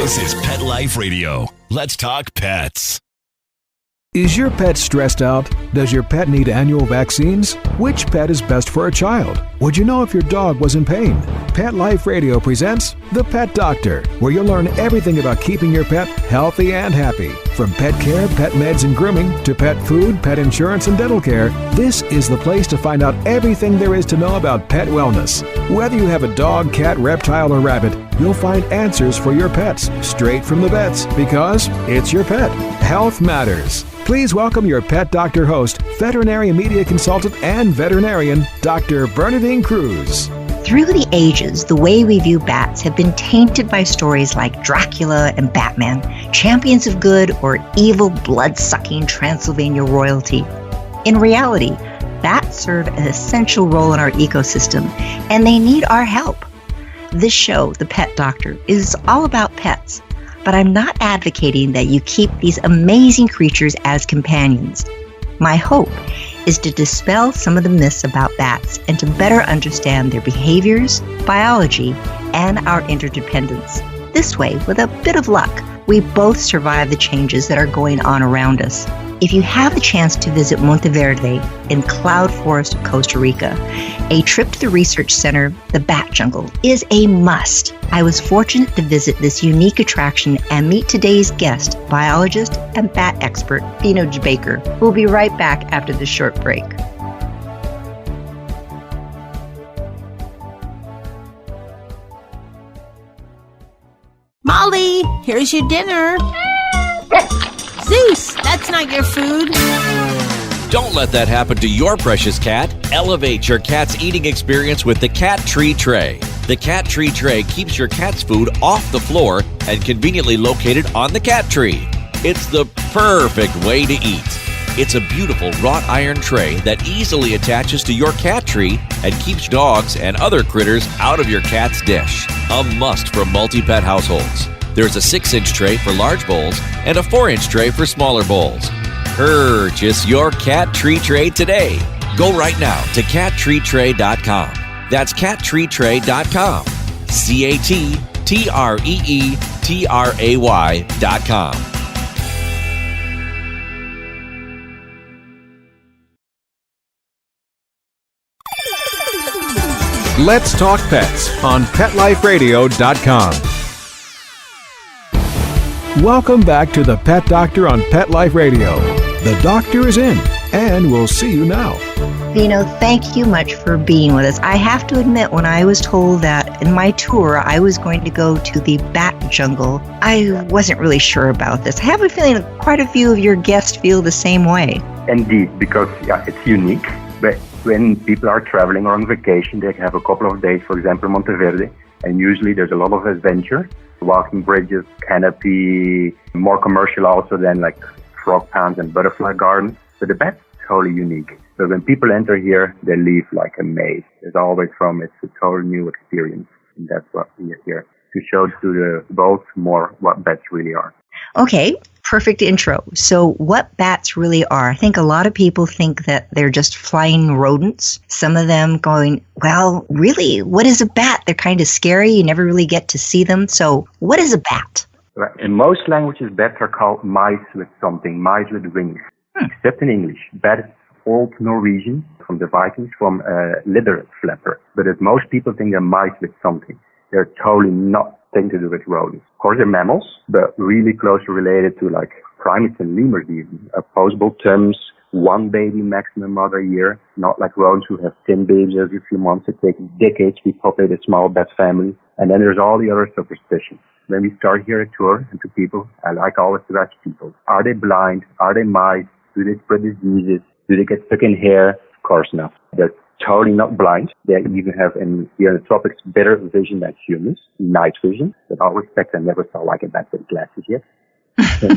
This is Pet Life Radio. Let's talk pets. Is your pet stressed out? Does your pet need annual vaccines? Which pet is best for a child? Would you know if your dog was in pain? Pet Life Radio presents The Pet Doctor, where you'll learn everything about keeping your pet healthy and happy. From pet care, pet meds and grooming, to pet food, pet insurance, and dental care, this is the place to find out everything there is to know about pet wellness. Whether you have a dog, cat, reptile, or rabbit, you'll find answers for your pets straight from the vets, because it's your pet. Health matters. Please welcome your Pet Doctor host, veterinary media consultant and veterinarian, Dr. Bernadine Cruz. Through the ages, the way we view bats have been tainted by stories like Dracula and Batman, champions of good or evil, blood-sucking Transylvania royalty. In reality, bats serve an essential role in our ecosystem, and they need our help. This show, The Pet Doctor, is all about pets. But I'm not advocating that you keep these amazing creatures as companions. My hope is to dispel some of the myths about bats and to better understand their behaviors, biology, and our interdependence. This way, with a bit of luck, we both survive the changes that are going on around us. If you have the chance to visit Monteverde in Cloud Forest, Costa Rica, a trip to the research center, the Bat Jungle, is a must. I was fortunate to visit this unique attraction and meet today's guest, biologist and bat expert, Vino De Backer. We'll be right back after this short break. Molly, here's your dinner. Zeus, that's not your food. Don't let that happen to your precious cat. Elevate your cat's eating experience with the Cat Tree Tray. The Cat Tree Tray keeps your cat's food off the floor and conveniently located on the cat tree. It's the perfect way to eat. It's a beautiful wrought iron tray that easily attaches to your cat tree and keeps dogs and other critters out of your cat's dish. A must for multi-pet households. There's a 6-inch tray for large bowls and a 4-inch tray for smaller bowls. Purchase your Cat Tree Tray today. Go right now to cattreetray.com. That's cattreetray.com. CATTREETRAY.com. Let's Talk Pets on PetLifeRadio.com. Welcome back to the Pet Doctor on Pet Life Radio. The doctor is in, and we'll see you now. Vino, thank you much for being with us. I have to admit, when I was told that in my tour I was going to go to the Bat Jungle, I wasn't really sure about this. I have a feeling that quite a few of your guests feel the same way. Indeed, because it's unique. But when people are traveling or on vacation, they have a couple of days, for example, Monteverde, and usually there's a lot of adventure. Walking bridges, canopy, more commercial also than like frog ponds and butterfly gardens. So the bat's totally unique. So when people enter here, they leave like amazed. It's always it's a total new experience. And that's what we are here to show to the both more what bats really are. Okay, perfect intro. So what bats really are? I think a lot of people think that they're just flying rodents. Some of them going, well, really, what is a bat? They're kind of scary. You never really get to see them. So what is a bat? Right. In most languages, bats are called mice with something, mice with wings. Except in English. Bat is Old Norwegian from the Vikings, from a leather flapper. But as most people think they're mice with something, they're totally not thing to do with rodents. Of course, they're mammals, but really closely related to like primates and lemurs even. Opposable terms, one baby maximum mother a year, not like rodents who have 10 babies every few months. It takes decades to populate a small bat family. And then there's all the other superstitions. When we start here a tour, and to people, I like always to ask people, are they blind? Are they mice? Do they spread diseases? Do they get stuck in hair? Of course not. They're totally not blind. They even have, here in the tropics, better vision than humans, night vision. With all respect, I never saw like a bat with glasses yet.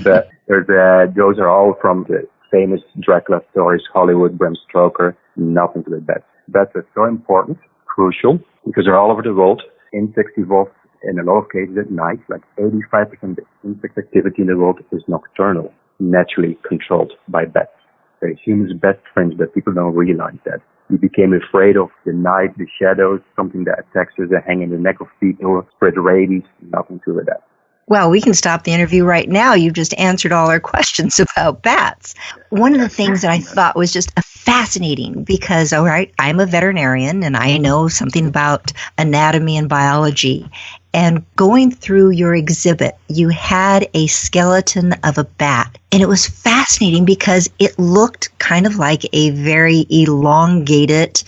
But those are all from the famous Dracula stories, Hollywood, Bram Stoker, nothing to do with bats. Bats are so important, crucial, because they're all over the world. Insects evolve in a lot of cases at night. Like 85% of the insect activity in the world is nocturnal, naturally controlled by bats. They're humans' best friends, but people don't realize that. We became afraid of the night, the shadows, something that attacks us and hang in the neck of people, spread rabies, nothing to do with that. Well, we can stop the interview right now. You've just answered all our questions about bats. One of the things that I thought was just fascinating because, all right, I'm a veterinarian and I know something about anatomy and biology. And going through your exhibit, you had a skeleton of a bat. And it was fascinating because it looked kind of like a very elongated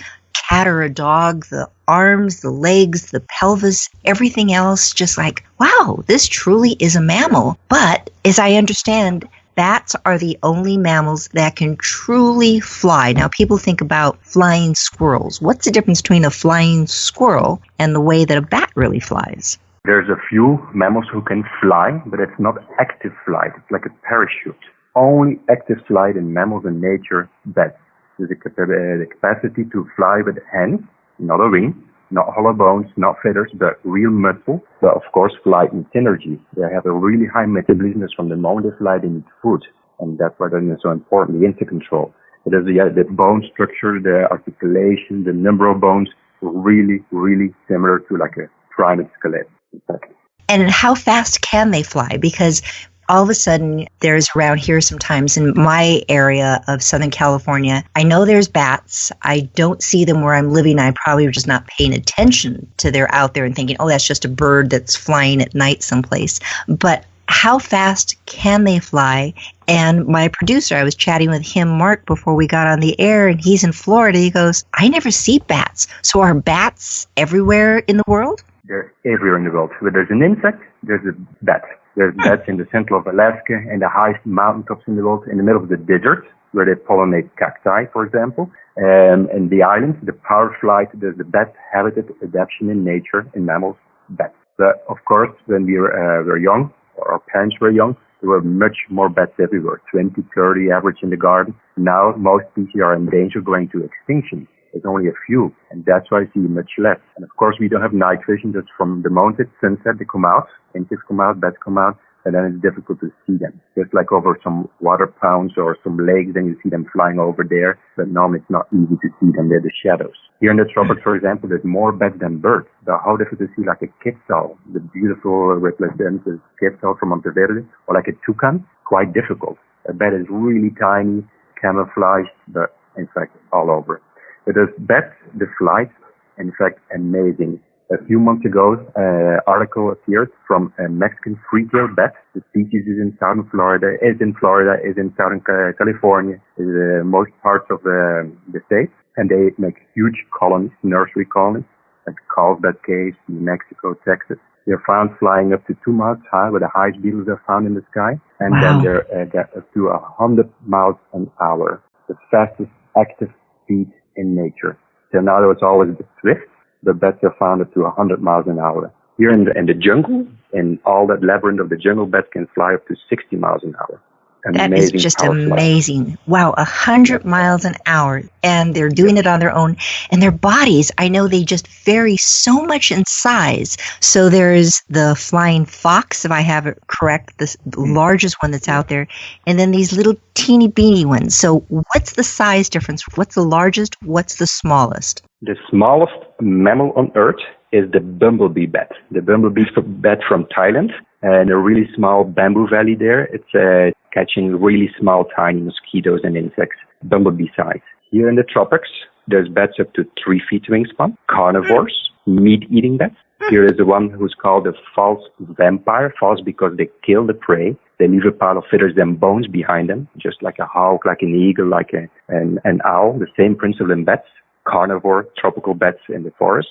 cat or a dog, the arms, the legs, the pelvis, everything else, just like, wow, this truly is a mammal. But as I understand, bats are the only mammals that can truly fly. Now, people think about flying squirrels. What's the difference between a flying squirrel and the way that a bat really flies? There's a few mammals who can fly, but it's not active flight. It's like a parachute. Only active flight in mammals in nature, bats. There's the capacity to fly with hands, not a wing, not hollow bones, not feathers, but real muscle. But of course, flight and synergy. They have a really high metabolism from the moment they fly, they need food. And that's why they're so important, the insect control. It is the bone structure, the articulation, the number of bones, really, really similar to like a primate skeleton. Exactly. And how fast can they fly? Because all of a sudden, there's around here sometimes in my area of Southern California, I know there's bats. I don't see them where I'm living. I probably was just not paying attention to they're out there and thinking, oh, that's just a bird that's flying at night someplace. But how fast can they fly? And my producer, I was chatting with him, Mark, before we got on the air, and he's in Florida. He goes, I never see bats. So are bats everywhere in the world? They're everywhere in the world. Where there's an insect, there's a bat. There's bats in the center of Alaska and the highest mountaintops in the world, in the middle of the desert, where they pollinate cacti, for example. And the islands, the power flight, there's the best habitat adaptation in nature, in mammals, bats. But of course, when we were young, or our parents were young, there were much more bats everywhere, 20, 30 average in the garden. Now, most species are in danger of going to extinction. There's only a few, and that's why I see much less. And of course, we don't have night vision. That's from the moment it's sunset, they come out, insects come out, bats come out, and then it's difficult to see them. Just like over some water ponds or some lakes, then you see them flying over there, but normally it's not easy to see them. They're the shadows. Here in the tropics, for example, there's more bats than birds. So how difficult to see like a quetzal, the beautiful representative quetzal from Monteverde, or like a toucan, quite difficult. A bat is really tiny, camouflaged, but in fact, all over. But there's bats, the flight, in fact, amazing. A few months ago, an article appeared from a Mexican free-tailed bat. The species is in southern Florida, is in southern California, is most parts of the state. And they make huge colonies, nursery colonies, like Carlsbad Caves, New Mexico, Texas. They're found flying up to 2 miles high, where the highest beetles are found in the sky. And then they're up to 100 miles an hour, the fastest active speed in nature. So now it's always the swift. The bats are found up to 100 miles an hour. Here in the jungle, in all that labyrinth of the jungle, bats can fly up to 60 miles an hour. That is just amazing. Wow, 100 miles an hour. And they're doing it on their own. And their bodies, I know they just vary so much in size. So there's the flying fox, if I have it correct, the largest one that's out there. And then these little teeny beeny ones. So what's the size difference? What's the largest? What's the smallest? The smallest mammal on Earth is the bumblebee bat. The bumblebee bat from Thailand. And a really small bamboo valley there. It's catching really small, tiny mosquitoes and insects, bumblebee size. Here in the tropics, there's bats up to 3 feet wingspan, carnivores, meat-eating bats. Here is the one who's called a false vampire, false because they kill the prey. They leave a pile of feathers and bones behind them, just like a hawk, like an eagle, like an owl. The same principle in bats, carnivore, tropical bats in the forest.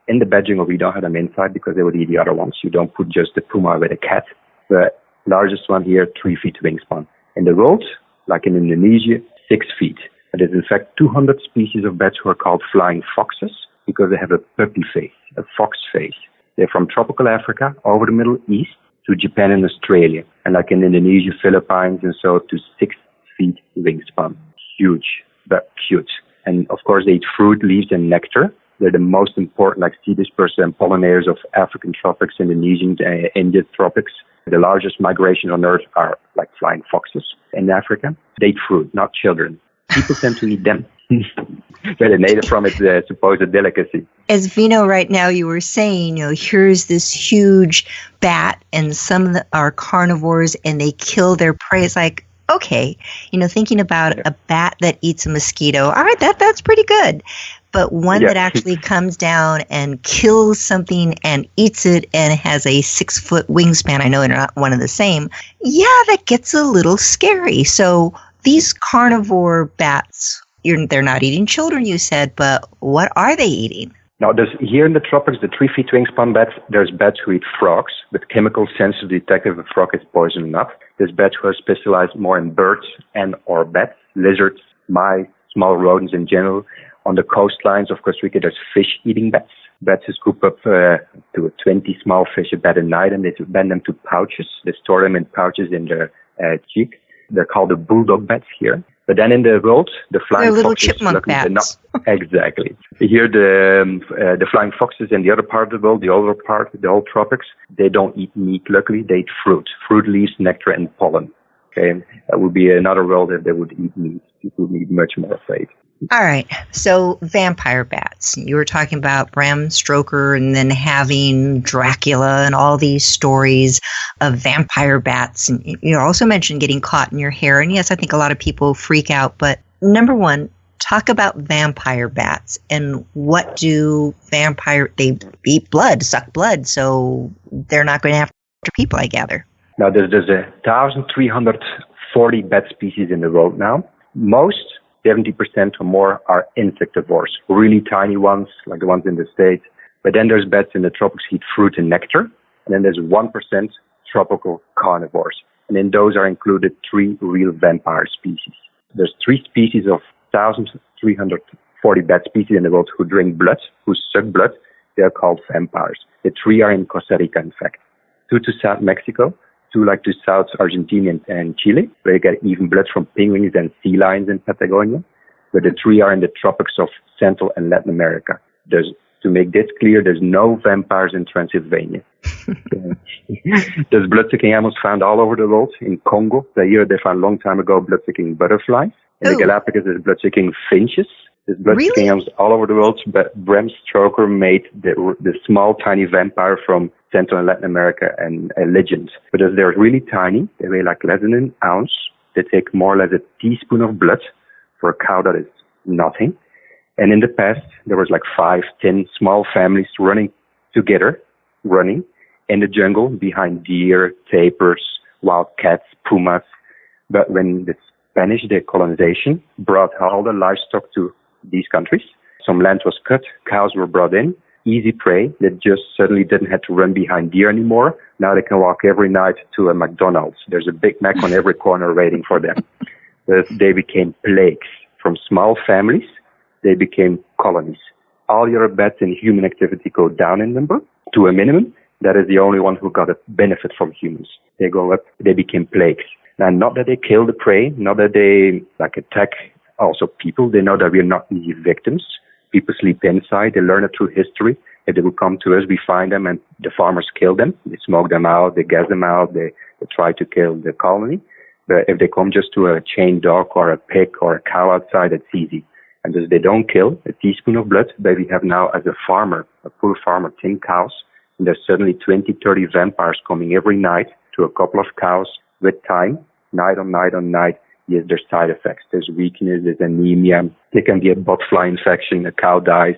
In the bat jungle, we don't have them inside because they would eat the other ones. You don't put just the puma with a cat. The largest one here, 3 feet wingspan. In the world, like in Indonesia, 6 feet. There is in fact 200 species of bats who are called flying foxes because they have a puppy face, a fox face. They're from tropical Africa over the Middle East to Japan and Australia. And like in Indonesia, Philippines, and so to 6 feet wingspan. Huge, but cute. And of course, they eat fruit, leaves, and nectar. They're the most important, like seed dispersers and pollinators of African tropics, Indonesian, Indian tropics. The largest migration on Earth are like flying foxes in Africa. They eat fruit, not children. People tend to eat them. Where they made it from its supposed delicacy. As Vino, right now, you were saying, here's this huge bat, and some of are carnivores, and they kill their prey. It's like, okay, thinking about a bat that eats a mosquito, all right, that's pretty good. But one that actually comes down and kills something and eats it and has a 6-foot wingspan, I know they're not one of the same, that gets a little scary. So these carnivore bats, they're not eating children, you said, but what are they eating? Now, here in the tropics, the 3-feet wingspan bats, there's bats who eat frogs with chemical sensors to detect if a frog is poisoned enough. There's bats who are specialized more in birds and or bats, lizards, mice, small rodents in general. On the coastlines of Costa Rica, there's fish-eating bats. Bats is grouped up to 20 small fish a bat a night, and they bend them to pouches. They store them in pouches in their cheek. They're called the bulldog bats here. But then in the world, the flying little foxes... chipmunk bats. Exactly. Here, the flying foxes in the other part of the world, the older part, the whole tropics, they don't eat meat, luckily. They eat fruit. Fruit, leaves, nectar, and pollen. Okay, that would be another world if they would eat meat. People would be much more afraid. All right. So vampire bats. You were talking about Bram Stoker and then having Dracula and all these stories of vampire bats. And you also mentioned getting caught in your hair. And yes, I think a lot of people freak out. But number one, talk about vampire bats and what do they eat blood, suck blood. So they're not going to have people, I gather. Now, there's 1,340 bat species in the world now. Most 70% or more are insectivores, really tiny ones, like the ones in the States. But then there's bats in the tropics who eat fruit and nectar. And then there's 1% tropical carnivores. And in those are included 3 real vampire species. There's 3 species of 1,340 bat species in the world who drink blood, who suck blood. They are called vampires. The 3 are in Costa Rica, in fact. 2 to South Mexico. 2 like to South Argentina and Chile, where you get even blood from penguins and sea lions in Patagonia. But the 3 are in the tropics of Central and Latin America. To make this clear, there's no vampires in Transylvania. There's blood-sucking animals found all over the world. In Congo, they found a long time ago blood-sucking butterflies. In the Galapagos, there's blood-sucking finches. There's blood-sucking animals all over the world. But Bram Stoker made the small, tiny vampire from Central and Latin America and a legend. But as they're really tiny, they weigh like less than an ounce. They take more or less a teaspoon of blood. For a cow, that is nothing. And in the past, there was like 5, 10 small families running together, in the jungle behind deer, tapirs, wild cats, pumas. But when the Spanish decolonization brought all the livestock to these countries, some land was cut, cows were brought in, easy prey. They just suddenly didn't have to run behind deer anymore. Now they can walk every night to a McDonald's. There's a Big Mac on every corner waiting for them. They became plagues. From small families, they became colonies. All your bats in human activity go down in number to a minimum. That is the only one who got a benefit from humans. They go up, they became plagues. Now, not that they kill the prey, not that they attack also people. They know that we are not easy victims. People sleep inside. They learn it through history. If they will come to us, we find them and the farmers kill them. They smoke them out, they gas them out, they try to kill the colony. But if they come just to a chained dog or a pig or a cow outside, it's easy. And as they don't kill, a teaspoon of blood, but we have now as a farmer, a poor farmer, 10 cows, and there's suddenly 20, 30 vampires coming every night to a couple of cows with time, night on night on night. Yes, there's side effects. There's weakness, there's anemia. There can be a botfly infection, a cow dies.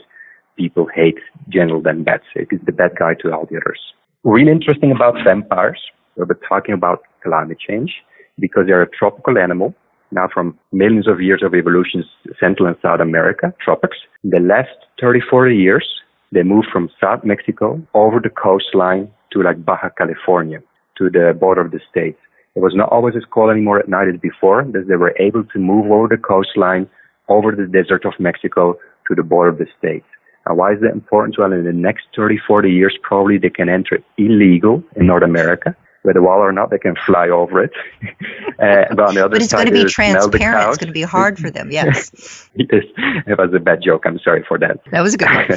People hate general than bats. It's the bad guy to all the others. Really interesting about vampires, we're talking about climate change, because they're a tropical animal. Now from millions of years of evolution, Central and South America, tropics. In the last 30, 40 years, they moved from South Mexico over the coastline to like Baja California, to the border of the states. It was not always as cold anymore at night as before, as they were able to move over the coastline, over the desert of Mexico to the border of the states. Now, why is that important? Well, in the next 30, 40 years, probably they can enter illegal in North America. Whether wall or not, they can fly over it. But on the other but it's side, going to be transparent. It's going to be hard for them, yes. Yes. It was a bad joke. I'm sorry for that. That was a good one.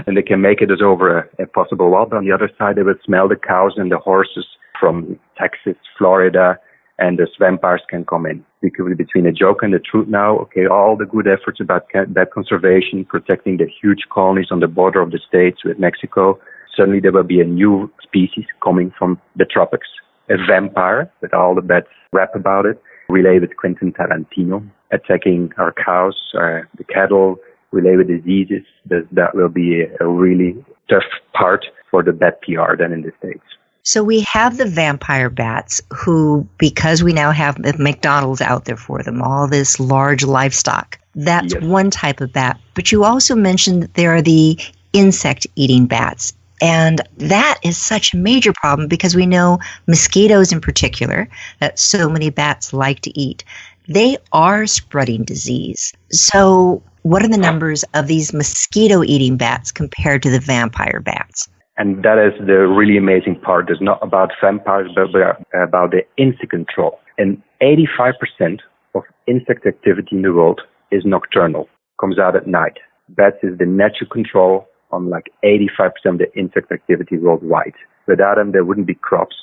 And they can make it as over a possible wall. But on the other side, they would smell the cows and the horses from Texas, Florida, and those vampires can come in. Because between the joke and the truth now, okay, all the good efforts about bat conservation, protecting the huge colonies on the border of the States with Mexico, suddenly there will be a new species coming from the tropics, a vampire, with all the bats rap about it, related with Quentin Tarantino, attacking our cows, the cattle, related diseases. That will be a really tough part for the bat PR than in the States. So we have the vampire bats who, because we now have McDonald's out there for them, all this large livestock, that's one type of bat. But you also mentioned that there are the insect-eating bats. And that is such a major problem because we know mosquitoes in particular, that so many bats like to eat, they are spreading disease. So what are the numbers of these mosquito-eating bats compared to the vampire bats? And that is the really amazing part. It's not about vampires, but about the insect control. And 85% of insect activity in the world is nocturnal, comes out at night. Bats is the natural control on like 85% of the insect activity worldwide. Without them, there wouldn't be crops.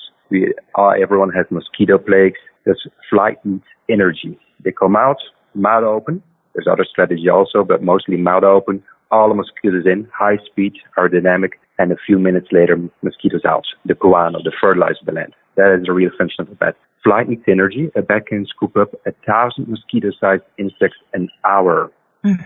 Everyone has mosquito plagues. This flight needs energy. They come out, mouth open. There's other strategy also, but mostly mouth open. All the mosquitoes in, high speed, aerodynamic, and a few minutes later, mosquitoes out. The guano, the fertilizer of the land. That is the real function of a bat. Flight needs energy. A bat can scoop up 1,000 mosquito-sized insects an hour,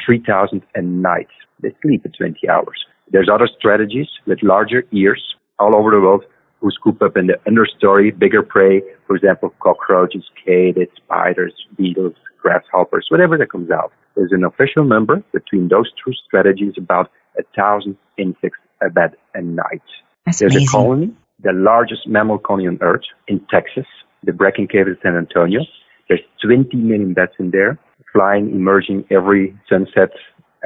3,000 a night. They sleep for 20 hours. There's other strategies with larger ears all over the world who scoop up in the understory, bigger prey, for example, cockroaches, catids, spiders, beetles, grasshoppers, whatever that comes out. There's an official number between those two strategies about 1,000 insects a bat a night. That's There's amazing. a colony, the largest mammal colony on Earth, in Texas, the Bracken Cave in San Antonio. There's 20 million bats in there, flying, emerging every sunset.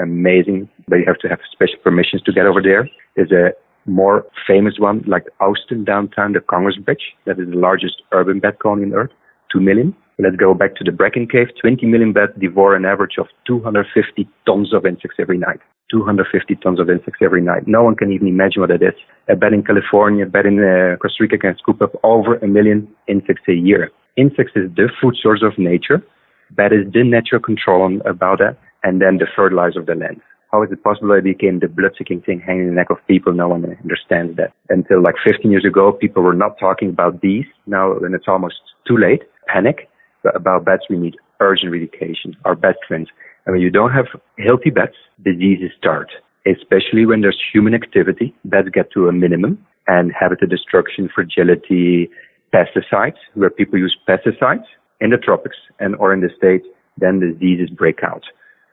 Amazing, but you have to have special permissions to get over there. There's a more famous one, like Austin downtown, the Congress Bridge. That is the largest urban bat colony on Earth, 2 million. Let's go back to the Bracken Cave. 20 million bats devour an average of 250 tons of insects every night. 250 tons of insects every night. No one can even imagine what it is. A bat in California, a bat in Costa Rica can scoop up over 1 million insects a year. Insects is the food source of nature. Bat is the natural control about that. And then the fertilizer of the land. How is it possible that it became the blood-sucking thing hanging in the neck of people? No one understands that. Until like 15 years ago, people were not talking about these. Now, when it's almost too late, panic. But about bats, we need urgent eradication, our bat friends. And when you don't have healthy bats, diseases start. Especially when there's human activity, bats get to a minimum. And habitat destruction, fragility, pesticides, where people use pesticides in the tropics and or in the States, then diseases break out.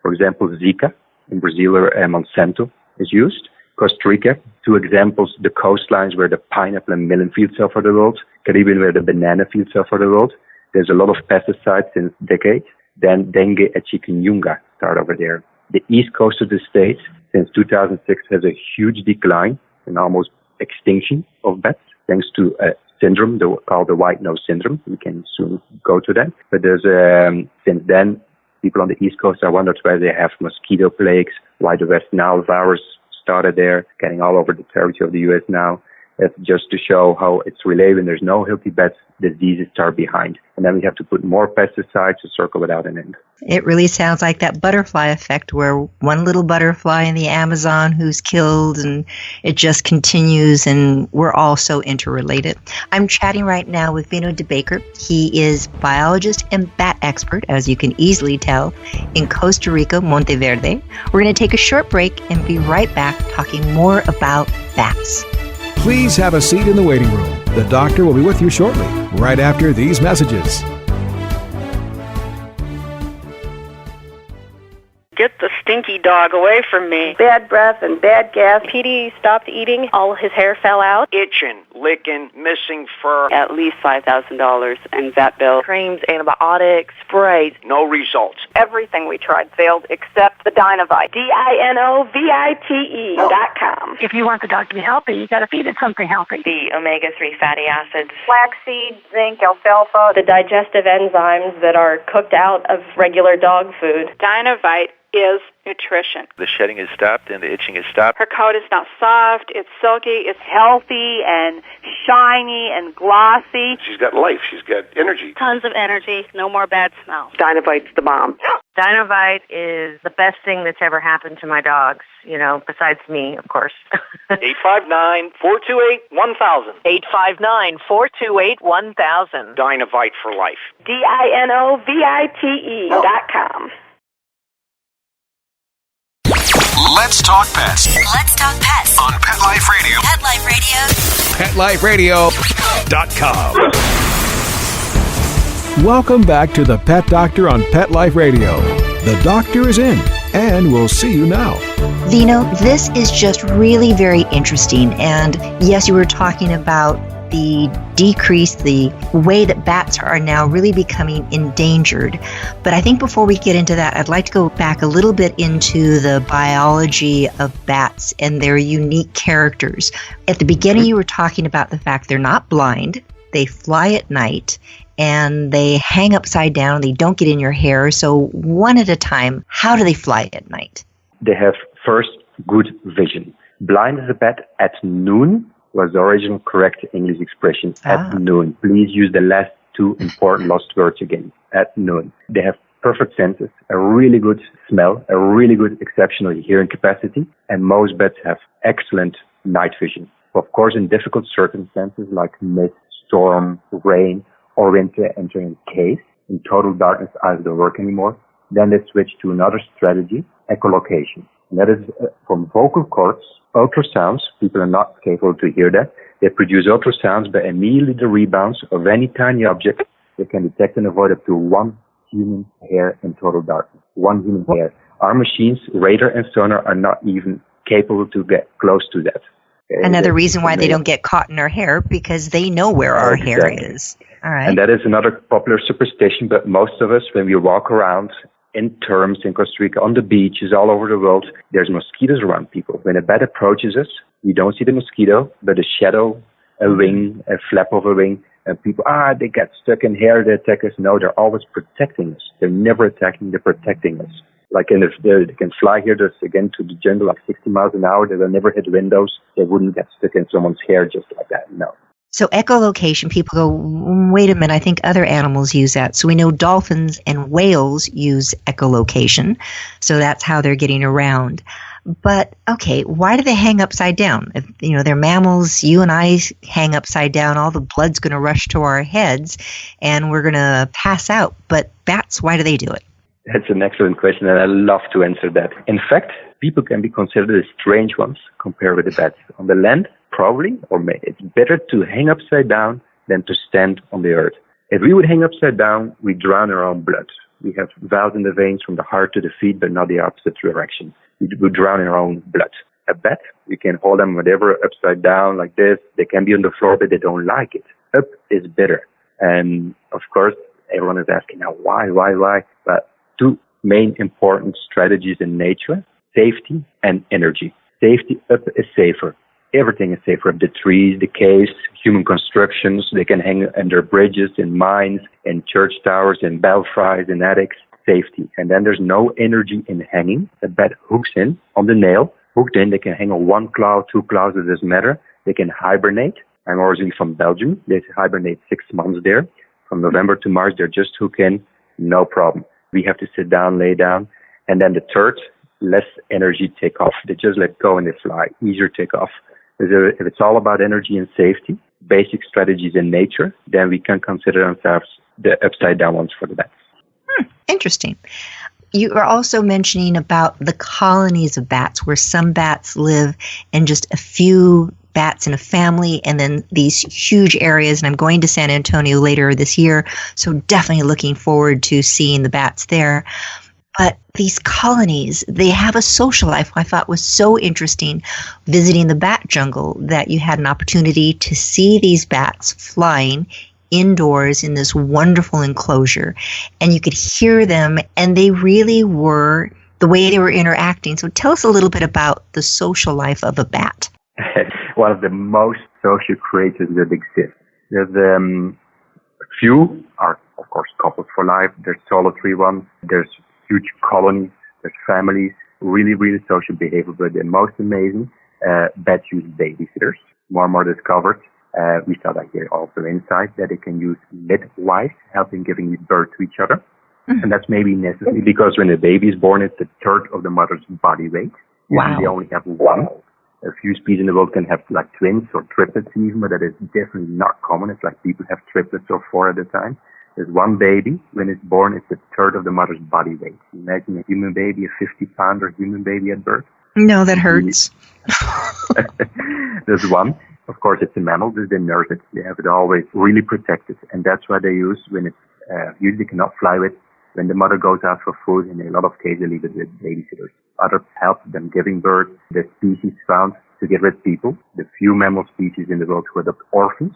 For example, Zika in Brazil or Monsanto is used. Costa Rica, 2 examples, the coastlines where the pineapple and melon fields are for the world. Caribbean where the banana fields are for the world. There's a lot of pesticides since decades. Then dengue and chikungunya start over there. The east coast of the States, since 2006, has a huge decline and almost extinction of bats, thanks to a syndrome called the white nose syndrome. We can soon go to that. But there's since then, people on the East Coast are wondering why they have mosquito plagues, why the West Nile virus started there, getting all over the territory of the U.S. now. It's just to show how it's related. When there's no healthy bats, diseases start behind. And then we have to put more pesticides to circle without an end. It really sounds like that butterfly effect where one little butterfly in the Amazon who's killed and it just continues and we're all so interrelated. I'm chatting right now with Vino De Backer. He is biologist and bat expert, as you can easily tell, in Costa Rica, Monteverde. We're going to take a short break and be right back talking more about bats. Please have a seat in the waiting room. The doctor will be with you shortly, right after these messages. Get the stinky dog away from me. Bad breath and bad gas. Petey stopped eating. All his hair fell out. Itching, licking, missing fur. At least $5,000 in vet bill. Creams, antibiotics, sprays. No results. Everything we tried failed except the Dinovite. DINOVITE.com. If you want the dog to be healthy, you got to feed it something healthy. The omega-3 fatty acids. Flaxseed, zinc, alfalfa. The digestive enzymes that are cooked out of regular dog food. Dinovite is nutrition. The shedding is stopped and the itching is stopped. Her coat is now soft, it's silky, it's healthy and shiny and glossy. She's got life. She's got energy. Tons of energy. No more bad smell. Dinovite's the bomb. Dinovite is the best thing that's ever happened to my dogs, besides me, of course. 859-428-1000. 859-428-1000. Dinovite for life. DINOVITE.com. Let's talk pets. Let's talk pets On Pet Life Radio. Pet Life Radio. PetLifeRadio.com. Welcome back to the Pet Doctor on Pet Life Radio. The doctor is in, and we'll see you now. Vino, this is just really very interesting. And yes, you were talking about the decrease, the way that bats are now really becoming endangered. But I think before we get into that, I'd like to go back a little bit into the biology of bats and their unique characters. At the beginning, you were talking about the fact they're not blind, they fly at night, and they hang upside down, they don't get in your hair. So one at a time, how do they fly at night? They have first good vision. Blind as a bat at noon was the original correct English expression, at noon. Please use the last two important lost words again, at noon. They have perfect senses, a really good smell, a really good exceptional hearing capacity, and most bats have excellent night vision. Of course, in difficult circumstances like mist, storm, rain, or winter entering a cave, in total darkness, eyes don't work anymore, then they switch to another strategy, echolocation. And that is from vocal cords, ultrasounds. People are not capable to hear that. They produce ultrasounds, but immediately the rebounds of any tiny object, they can detect and avoid up to one human hair in total darkness. One human hair. Our machines, radar and sonar, are not even capable to get close to that. Okay? Another reason why they don't get caught in our hair, because they know where our hair is. All right. And that is another popular superstition, but most of us, when we walk around in terms in Costa Rica, on the beaches, all over the world, there's mosquitoes around people. When a bat approaches us, we don't see the mosquito, but a shadow, a wing, a flap of a wing, and people, they get stuck in hair, they attack us. No, they're always protecting us. They're never attacking, they're protecting us. Like, and if they can fly here, just again to the jungle, like 60 miles an hour, they will never hit windows. They wouldn't get stuck in someone's hair just like that, no. So echolocation, people go, wait a minute, I think other animals use that. So we know dolphins and whales use echolocation. So that's how they're getting around. But, okay, why do they hang upside down? If, they're mammals, you and I hang upside down, all the blood's going to rush to our heads, and we're going to pass out. But bats, why do they do it? That's an excellent question, and I love to answer that. In fact, people can be considered as strange ones compared with the bats. On the land, probably, or maybe it's better to hang upside down than to stand on the earth. If we would hang upside down, we drown our own blood. We have valves in the veins from the heart to the feet, but not the opposite direction. We would drown in our own blood. A bat, we can hold them whatever upside down like this. They can be on the floor, but they don't like it. Up is better. And of course, everyone is asking now, why? But two main important strategies in nature, safety and energy. Safety, up is safer. Everything is safer. The trees, the caves, human constructions, they can hang under bridges, in mines, in church towers, in belfries, in attics. Safety. And then there's no energy in hanging. The bat hooks in on the nail. Hooked in, they can hang on one claw, two claws, it doesn't matter. They can hibernate. I'm originally from Belgium. They hibernate 6 months there. From November to March, they're just hooked in, no problem. We have to sit down, lay down. And then the third, less energy take off. They just let go and they fly. Easier take off. If it's all about energy and safety, basic strategies in nature, then we can consider ourselves the upside down ones for the bats. Interesting. You are also mentioning about the colonies of bats, where some bats live in just a few bats in a family, and then these huge areas. And I'm going to San Antonio later this year, so definitely looking forward to seeing the bats there. But these colonies, they have a social life. I thought was so interesting visiting the bat jungle that you had an opportunity to see these bats flying indoors in this wonderful enclosure, and you could hear them, and they really were the way they were interacting. So tell us a little bit about the social life of a bat. One of the most social creatures that exist. There's few are, of course, couples for life. There's solitary ones. There's huge colonies. There's families. Really, really social behavior. But the most amazing, bats use babysitters. More and more discovered. We saw that here also inside, that they can use midwives, helping giving birth to each other. And that's maybe necessary because when a baby is born, it's a third of the mother's body weight. Wow. They only have one. A few species in the world can have like twins or triplets even, but that is definitely not common. It's like people have triplets or 4 at a time. There's one baby. When it's born, it's a third of the mother's body weight. Imagine a human baby, a 50-pounder human baby at birth. No, that hurts. There's one. Of course, it's a mammal. They nurse it. They have it always really protected. And that's why they use when it's usually cannot fly with. When the mother goes out for food, in a lot of cases, they leave it with babysitters. Others help them giving birth. The species found to get rid of people. The few mammal species in the world who adopt orphans.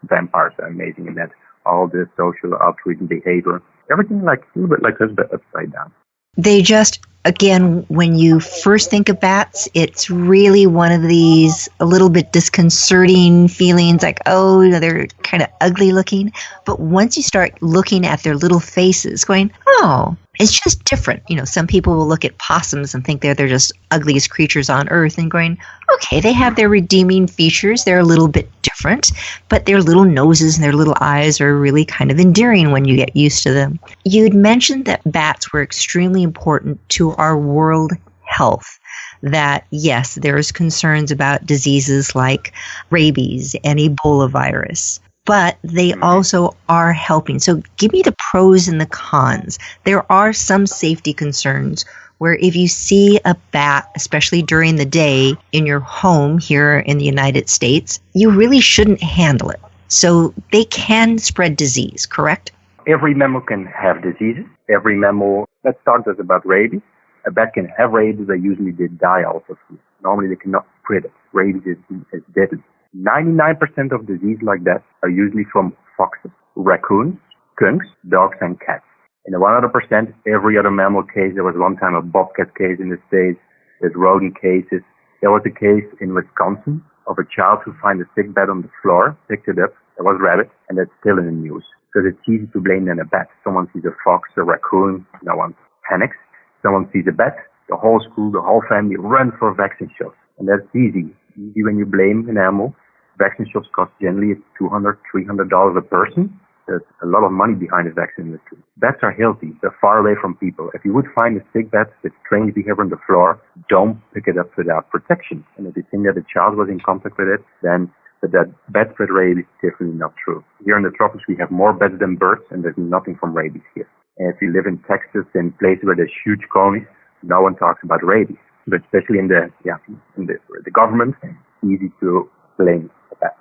Vampires are amazing in that. All the social altruism behavior. Everything like a little bit like us, but upside down. They just, again, when you first think of bats, it's really one of these a little bit disconcerting feelings like, oh, they're kind of ugly looking. But once you start looking at their little faces, going, oh, it's just different. You know, some people will look at possums and think they're just ugliest creatures on earth and going, okay, they have their redeeming features. They're a little bit different, but their little noses and their little eyes are really kind of endearing when you get used to them. You'd mentioned that bats were extremely important to our world health. That, yes, there's concerns about diseases like rabies and Ebola virus, but they also are helping. So give me the pros and the cons. There are some safety concerns where if you see a bat, especially during the day in your home here in the United States, you really shouldn't handle it. So they can spread disease, correct? Every mammal can have diseases. Every mammal, let's start with about rabies. A bat can have rabies, they usually die also. Normally they cannot spread it. Rabies is deadly. 99% of diseases like that are usually from foxes, raccoons, skunks, dogs, and cats. In the 100%, every other mammal case, there was one time a bobcat case in the States, there's rodent cases. There was a case in Wisconsin of a child who found a sick bat on the floor, picked it up, there was rabbit, and that's still in the news. Because it's easy to blame then a bat. Someone sees a fox, a raccoon, no one panics. Someone sees a bat, the whole school, the whole family run for vaccine shots. And that's easy. Easy when you blame an animal. Vaccine shots cost generally $200, $300 a person. There's a lot of money behind the vaccine industry. Bats are healthy. They're far away from people. If you would find a sick bat with strange behavior on the floor, don't pick it up without protection. And if you think that a child was in contact with it, then that bat spread rabies is definitely not true. Here in the tropics, we have more bats than birds, and there's nothing from rabies here. And if you live in Texas, in places where there's huge colonies, no one talks about rabies. But especially in the government, it's easy to blame the bats.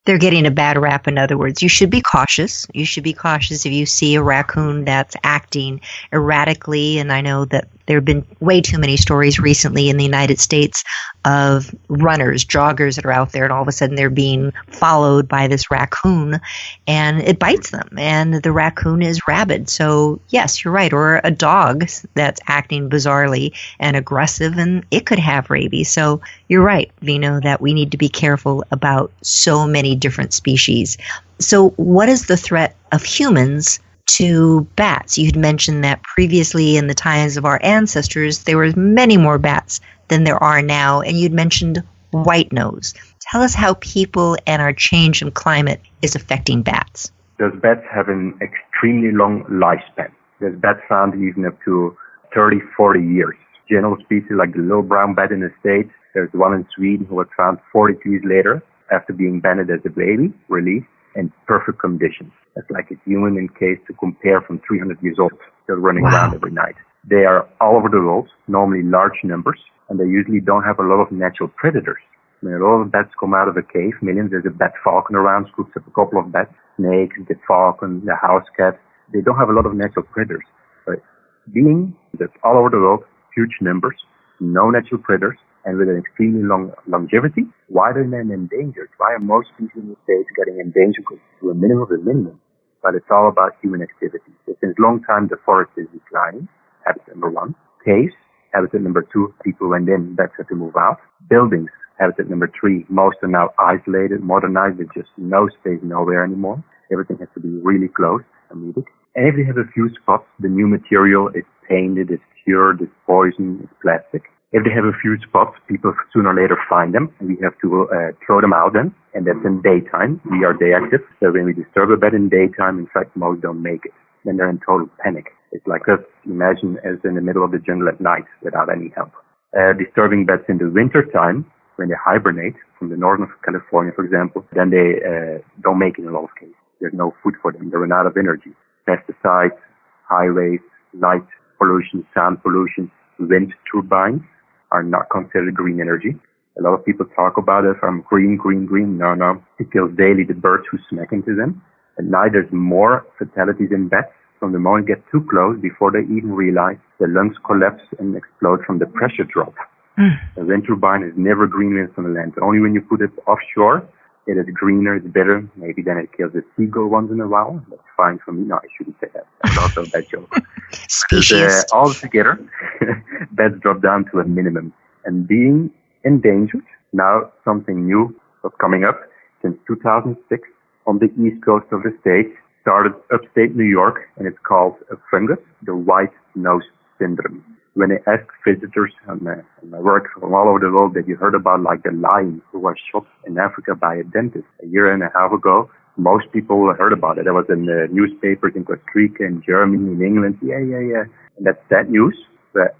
They're getting a bad rap, in other words. You should be cautious. You should be cautious if you see a raccoon that's acting erratically. And I know that there have been way too many stories recently in the United States of runners, joggers that are out there, and all of a sudden they're being followed by this raccoon, and it bites them, and the raccoon is rabid. So, yes, you're right. Or a dog that's acting bizarrely and aggressive, and it could have rabies. So you're right, Vino, that we need to be careful about so many different species. So what is the threat of humans to bats? You'd mentioned that previously in the times of our ancestors, there were many more bats than there are now, and you'd mentioned white nose. Tell us how people and our change in climate is affecting bats. Those bats have an extremely long lifespan. There's bats found even up to 30, 40 years. General species like the little brown bat in the States, there's one in Sweden who was found 42 years later after being banded as a baby, released, in perfect conditions. It's like a human in case to compare from 300 years old, still running around every night. They are all over the world, normally large numbers, and they usually don't have a lot of natural predators. I mean, a lot of bats come out of a cave, millions. There's a bat falcon around, scoops up a couple of bats, snakes, the falcon, the house cat. They don't have a lot of natural predators. But being that's all over the world, huge numbers, no natural predators, and with an extremely long longevity, why are they then endangered? Why are most species in the States getting endangered to a minimum of the minimum? But it's all about human activity. So since a long time, the forest is declining, habitat number 1. Caves, habitat number 2, people went in, bats had to move out. Buildings, habitat number 3, most are now isolated, modernized, there's just no space nowhere anymore. Everything has to be really close and needed. And if they have a few spots, the new material is painted, it's cured, it's poisoned, it's plastic. If they have a few spots, people sooner or later find them, and we have to throw them out then, and that's in daytime. We are day active, so when we disturb a bat in daytime, in fact, most don't make it. Then they're in total panic. It's like us, imagine as in the middle of the jungle at night without any help. Disturbing bats in the winter time, when they hibernate, from the northern of California, for example, then they don't make it in a lot of cases. There's no food for them. They run out of energy. Pesticides, highways, light pollution, sound pollution, wind turbines are not considered green energy. A lot of people talk about it from green. No. It kills daily the birds who smack into them. At night there's more fatalities in bats from the moment they get too close before they even realize their lungs collapse and explode from the pressure drop. A wind turbine is never green when it's on the land. Only when you put it offshore, it is greener, it's better. Maybe then it kills a seagull once in a while. That's fine for me. No, I shouldn't say that. That's also a bad joke. Species. All together, bats drop down to a minimum. And being endangered, now something new was coming up since 2006 on the east coast of the state, started upstate New York, and it's called a fungus, the white nose syndrome. When I ask visitors on my work from all over the world that you heard about, like the lion who was shot in Africa by a dentist a year and a half ago, most people heard about it. That was in the newspapers in Costa Rica, in Germany, in England. Yeah. And that's sad news, but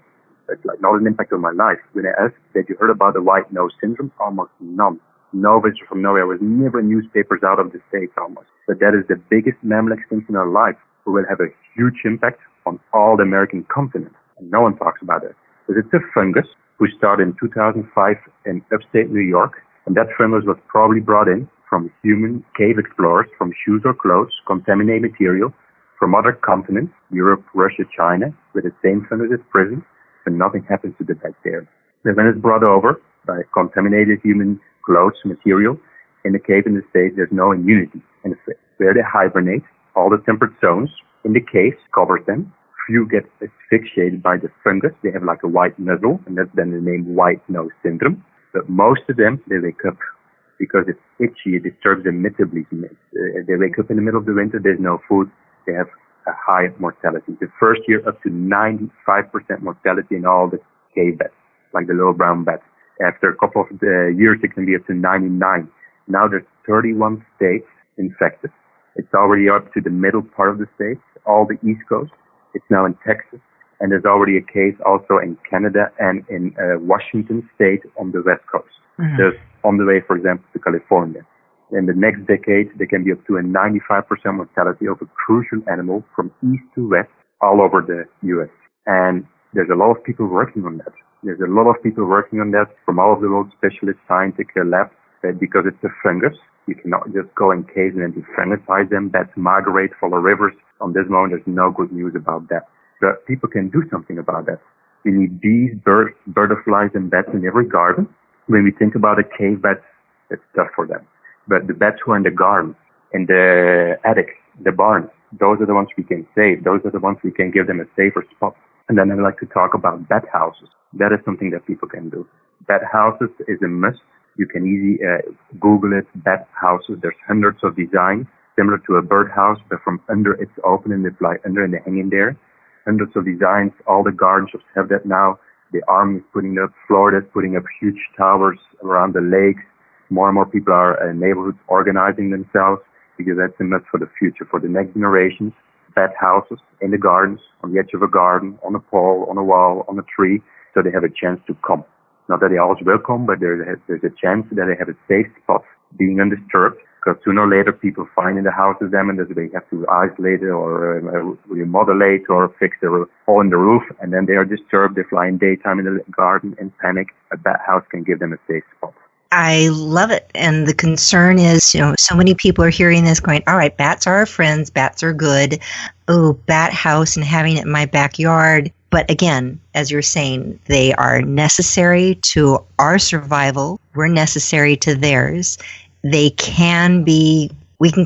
it's like not an impact on my life. When I asked that you heard about the white nose syndrome, almost none. No visitor from nowhere. Was never newspapers out of the States almost. But that is the biggest mammal extinction in our life, who will have a huge impact on all the American continent. And no one talks about it. But it's a fungus who started in 2005 in upstate New York. And that fungus was probably brought in from human cave explorers, from shoes or clothes, contaminated material from other continents, Europe, Russia, China, with the same fungus as present, and nothing happens to the bats there. Then when it's brought over by contaminated human clothes, material, in the cave in the States, there's no immunity. And where they hibernate, all the temperate zones in the cave covers them. Few get asphyxiated by the fungus. They have like a white muzzle, and that's then the name white nose syndrome. But most of them, they wake up because it's itchy. It disturbs their metabolism. They wake up in the middle of the winter. There's no food. They have a high mortality. The first year, up to 95% mortality in all the cave bats, like the little brown bats. After a couple of years, it can be up to 99. Now there's 31 states infected. It's already up to the middle part of the states, all the East Coast. It's now in Texas, and there's already a case also in Canada and in Washington State on the West Coast. Mm-hmm. There's on the way, for example, to California. In the next decade, there can be up to a 95% mortality of a crucial animal from east to west all over the U.S. And there's a lot of people working on that. There's a lot of people working on that from all of the world's specialist scientific labs because it's a fungus. You cannot just go in caves and defungicize them. Bats migrate, follow rivers. On this moment, there's no good news about that. But people can do something about that. We need bees, birds, butterflies, and bats in every garden. When we think about a cave bat, it's tough for them. But the bats who are in the garden, in the attic, the barns, those are the ones we can save. Those are the ones we can give them a safer spot. And then I'd like to talk about bat houses. That is something that people can do. Bat houses is a must. You can easily Google it, bat houses. There's hundreds of designs, similar to a birdhouse, but from under it's open and they fly under and they hang in there. Hundreds of designs. All the garden shops have that now. The Army is putting up, Florida is putting up huge towers around the lakes. More and more people are neighborhoods organizing themselves because that's a must for the future, for the next generations. Bat houses in the gardens, on the edge of a garden, on a pole, on a wall, on a tree, so they have a chance to come. Not that they always will come, but there's a chance that they have a safe spot being undisturbed, because sooner or later people find in the houses them and they have to isolate it or remodulate or fix the hole in the roof, and then they are disturbed. They fly in daytime in the garden and panic. A bat house can give them a safe spot. I love it. And the concern is, so many people are hearing this going, all right, bats are our friends. Bats are good. Oh, bat house and having it in my backyard. But again, as you're saying, they are necessary to our survival. We're necessary to theirs. We can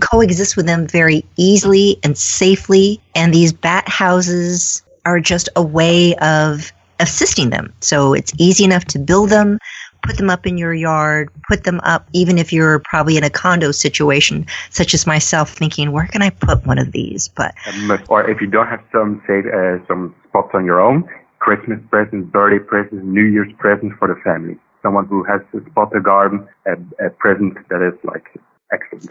coexist with them very easily and safely. And these bat houses are just a way of assisting them. So it's easy enough to build them, put them up in your yard, put them up even if you're probably in a condo situation, such as myself, thinking, where can I put one of these? But or if you don't have some spots on your own, Christmas present, birthday present, New Year's present for the family. Someone who has to spot the garden, a present that is like excellent.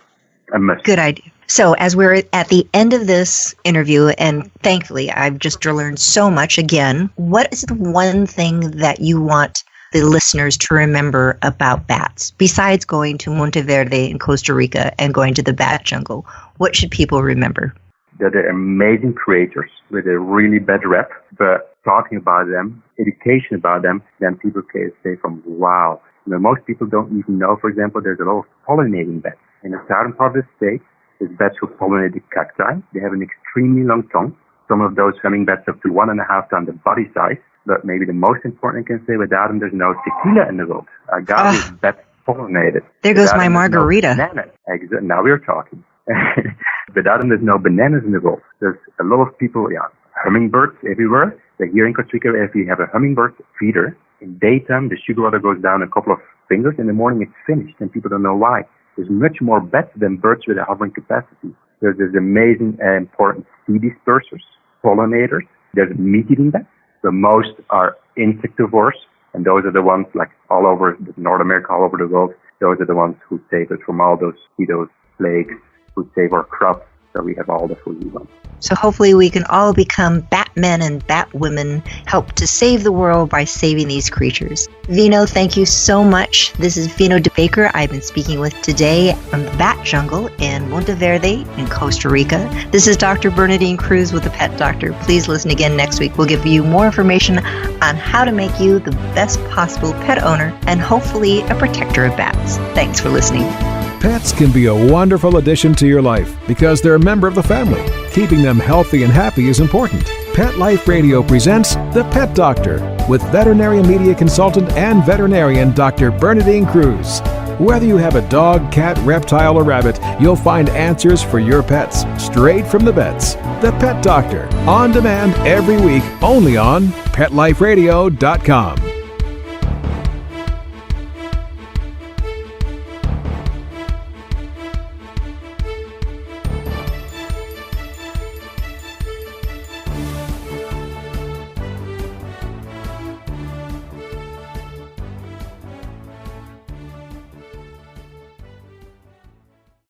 A must. Good idea. So as we're at the end of this interview, and thankfully I've just learned so much again, what is the one thing that you want the listeners to remember about bats, besides going to Monteverde in Costa Rica and going to the bat jungle? What should people remember? That they're amazing creators with a really bad rep, but talking about them, education about them, then people can say from, wow. You know, most people don't even know, for example, there's a lot of pollinating bats. In the southern part of the state, there's bats who pollinate the cacti. They have an extremely long tongue. Some of those hummingbats up to 1.5 times the body size. But maybe the most important I can say, without them, there's no tequila in the world. Agave is bat pollinated. There goes Without my them, margarita. No bananas. Now we're talking. Without them, there's no bananas in the world. There's a lot of people, hummingbirds everywhere. Here in Costa Rica, if you have a hummingbird feeder, in daytime, the sugar water goes down a couple of fingers. In the morning, it's finished, and people don't know why. There's much more bats than birds with a hovering capacity. There's this amazing important seed dispersers, pollinators. There's meat-eating bats. The most are insectivores, and those are the ones like all over North America, all over the world. Those are the ones who save us from all those mosquitoes, plagues, who save our crops, so we have all the food we want. So hopefully we can all become Batmen and Batwomen, help to save the world by saving these creatures. Vino, thank you so much. This is Vino De Backer I've been speaking with today from the Bat Jungle in Monteverde in Costa Rica. This is Dr. Bernadine Cruz with the Pet Doctor. Please listen again next week. We'll give you more information on how to make you the best possible pet owner and hopefully a protector of bats. Thanks for listening. Pets can be a wonderful addition to your life because they're a member of the family. Keeping them healthy and happy is important. Pet Life Radio presents The Pet Doctor with veterinary media consultant and veterinarian Dr. Bernadine Cruz. Whether you have a dog, cat, reptile, or rabbit, you'll find answers for your pets straight from the vets. The Pet Doctor, on demand every week, only on PetLifeRadio.com.